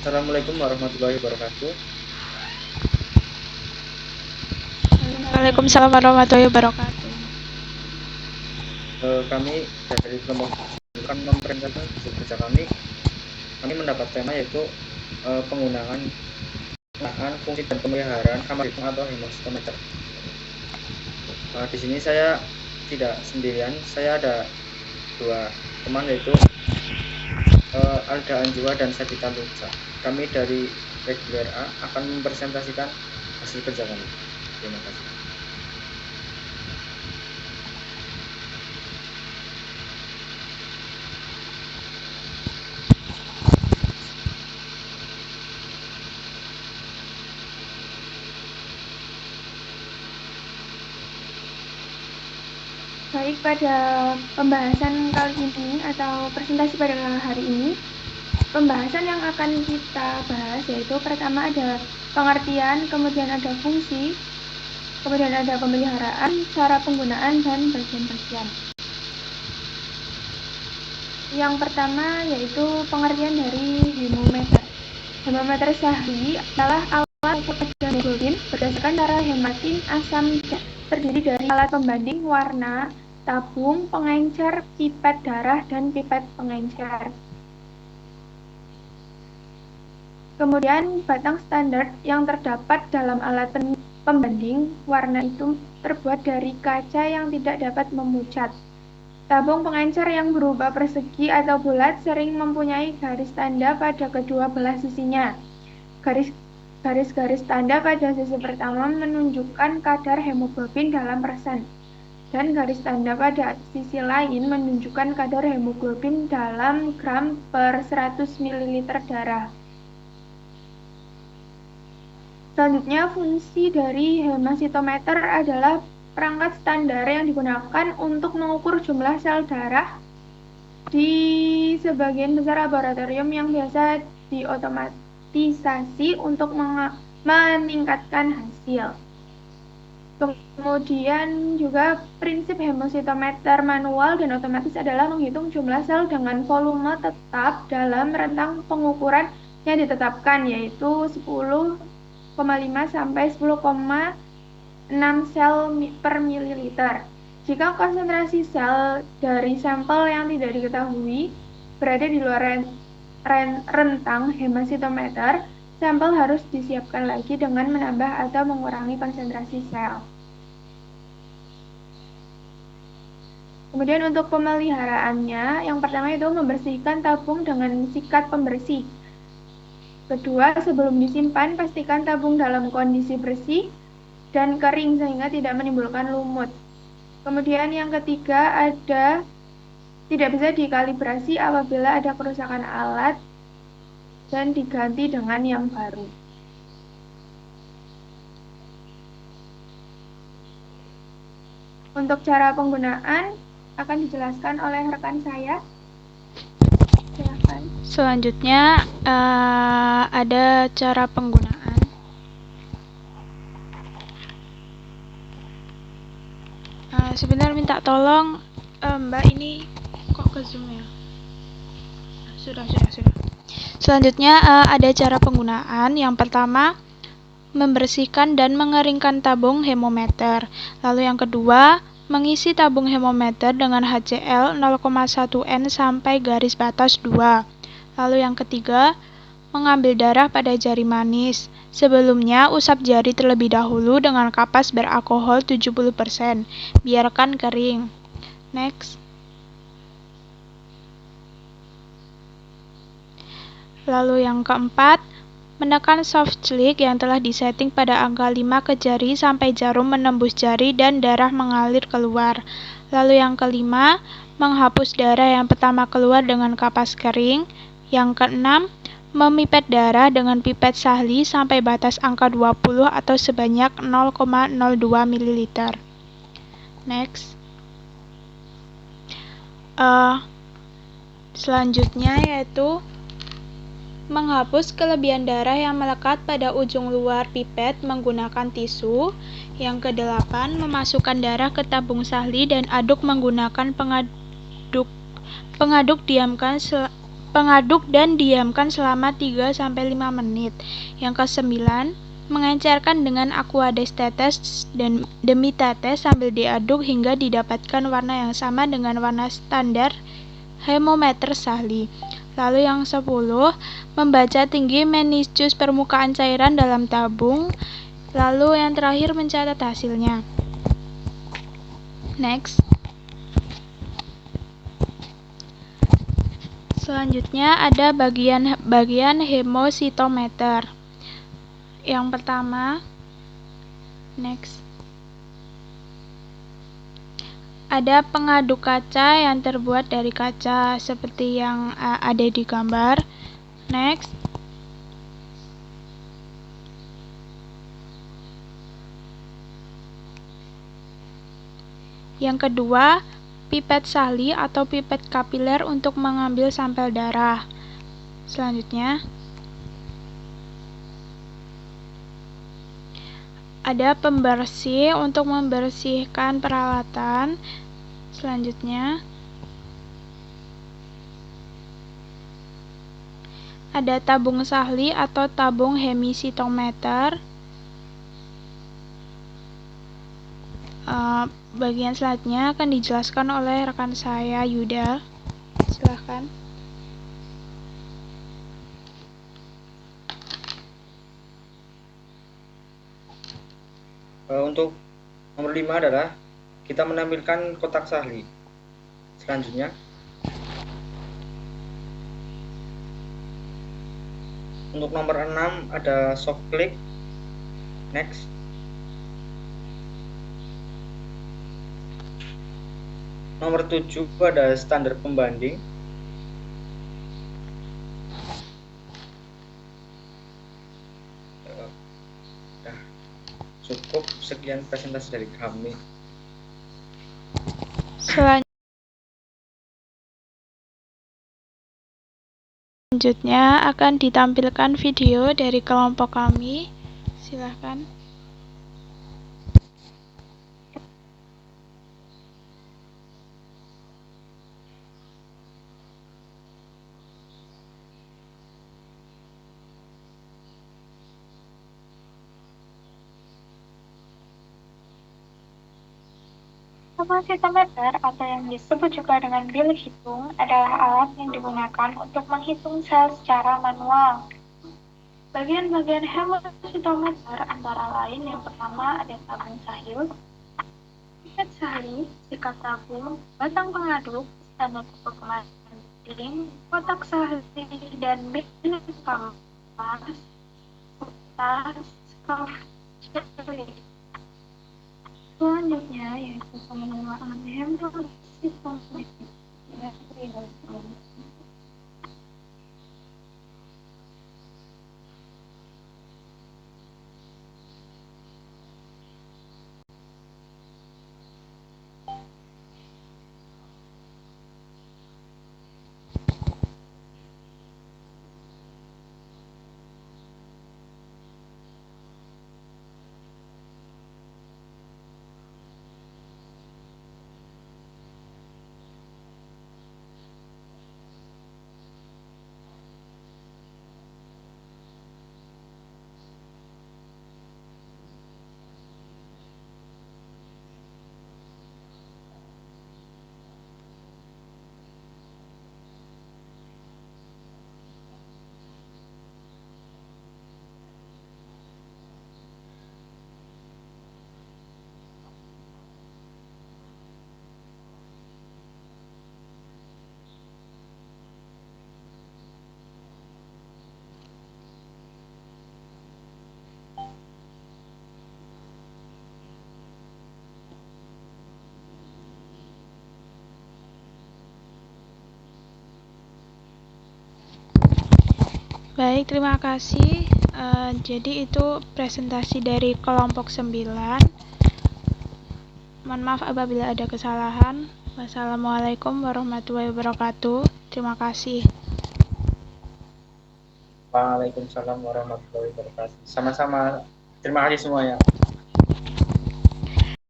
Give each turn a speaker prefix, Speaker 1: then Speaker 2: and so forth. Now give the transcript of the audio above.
Speaker 1: Assalamualaikum warahmatullahi wabarakatuh.
Speaker 2: Waalaikumsalam warahmatullahi wabarakatuh.
Speaker 1: Kami dari kelompok akan mempresentasikan hasil kerja kami mendapat tema yaitu penggunaan fungsi dan pemeliharaan kamar hitung atau hemositometer. Di sini saya tidak sendirian, saya ada dua teman yaitu Alda Anjua dan Sadita Luca. Kami dari reguler A akan mempresentasikan hasil kerja kami. Terima kasih.
Speaker 3: Baik, pada pembahasan kali ini atau presentasi pada hari ini, pembahasan yang akan kita bahas yaitu pertama ada pengertian, kemudian ada fungsi, kemudian ada pemeliharaan, cara penggunaan, dan bagian-bagian. Yang pertama yaitu pengertian dari hemometer. Hemometer Sahli adalah alat ukur kadar hemoglobin berdasarkan cara hematin asam dan terdiri dari alat pembanding warna, tabung, pengencer, pipet darah, dan pipet pengencer. Kemudian batang standar yang terdapat dalam alat pembanding warna itu terbuat dari kaca yang tidak dapat memucat. Tabung pengencer yang berupa persegi atau bulat sering mempunyai garis tanda pada kedua belah sisinya. Garis-garis tanda pada sisi pertama menunjukkan kadar hemoglobin dalam persen, dan garis tanda pada sisi lain menunjukkan kadar hemoglobin dalam gram per 100 ml darah. Selanjutnya, fungsi dari hemositometer adalah perangkat standar yang digunakan untuk mengukur jumlah sel darah di sebagian besar laboratorium yang biasa diotomatisasi untuk meningkatkan hasil. Kemudian juga prinsip hemositometer manual dan otomatis adalah menghitung jumlah sel dengan volume tetap dalam rentang pengukuran yang ditetapkan, yaitu 10,5 sampai 10,6 sel per mililiter. Jika konsentrasi sel dari sampel yang tidak diketahui berada di luar rentang hemositometer, sampel harus disiapkan lagi dengan menambah atau mengurangi konsentrasi sel. Kemudian untuk pemeliharaannya, yang pertama itu membersihkan tabung dengan sikat pembersih. Kedua, sebelum disimpan, pastikan tabung dalam kondisi bersih dan kering sehingga tidak menimbulkan lumut. Kemudian yang ketiga tidak bisa dikalibrasi apabila ada kerusakan alat dan diganti dengan yang baru. Untuk cara penggunaan akan dijelaskan oleh rekan saya. Silakan.
Speaker 2: Selanjutnya ada cara penggunaan. Sebentar minta tolong Mbak, ini kok ke Zoom ya? Sudah. Selanjutnya ada cara penggunaan. Yang pertama, membersihkan dan mengeringkan tabung hemometer. Lalu yang kedua, mengisi tabung hemometer dengan HCl 0,1 N sampai garis batas 2. Lalu yang ketiga, mengambil darah pada jari manis. Sebelumnya, usap jari terlebih dahulu dengan kapas beralkohol 70%. Biarkan kering. Next. Lalu yang keempat, menekan soft click yang telah disetting pada angka 5 ke jari sampai jarum menembus jari dan darah mengalir keluar. Lalu yang kelima, menghapus darah yang pertama keluar dengan kapas kering. Yang keenam, memipet darah dengan pipet Sahli sampai batas angka 20 atau sebanyak 0,02 ml. Next. Selanjutnya yaitu menghapus kelebihan darah yang melekat pada ujung luar pipet menggunakan tisu. Yang kedelapan, memasukkan darah ke tabung Sahli dan aduk menggunakan pengaduk. Diamkan pengaduk dan diamkan selama 3-5 menit. Yang ke-9, mengencerkan dengan aqueous tetes dan demi tetes sambil diaduk hingga didapatkan warna yang sama dengan warna standar hemometer Sahli. Lalu yang 10, membaca tinggi meniscus permukaan cairan dalam tabung. Lalu yang terakhir mencatat hasilnya. Next. Selanjutnya ada bagian hemositometer. Yang pertama, next. Ada pengaduk kaca yang terbuat dari kaca seperti yang ada di gambar. Next. Yang kedua, pipet Sahli atau pipet kapiler untuk mengambil sampel darah. Selanjutnya, ada pembersih untuk membersihkan peralatan. Selanjutnya, ada tabung Sahli atau tabung hemisitometer. Bagian selanjutnya akan dijelaskan oleh rekan saya Yuda. Silahkan.
Speaker 1: Untuk nomor 5 adalah kita menampilkan kotak Sahli. Selanjutnya, untuk nomor 6 ada soft click. Next. Nomor 7 ada standar pembanding. Cukup sekian presentasi dari kami.
Speaker 2: Selanjutnya akan ditampilkan video dari kelompok kami. Silahkan.
Speaker 4: Hemositometer atau yang disebut juga dengan bilik hitung adalah alat yang digunakan untuk menghitung sel secara manual. Bagian-bagian hemositometer antara lain yang pertama ada tabung Sahli, pipet Sahli, sikat tabung, batang pengaduk, standar pembanding, kotak Sahli, dan bilik kampas, tas, selanjutnya yaitu pengelolaan hemositometer.
Speaker 2: Baik, terima kasih. Jadi itu presentasi dari kelompok 9. Mohon maaf apabila ada kesalahan. Wassalamualaikum warahmatullahi wabarakatuh. Terima kasih.
Speaker 1: Waalaikumsalam warahmatullahi wabarakatuh. Sama-sama. Terima kasih semuanya.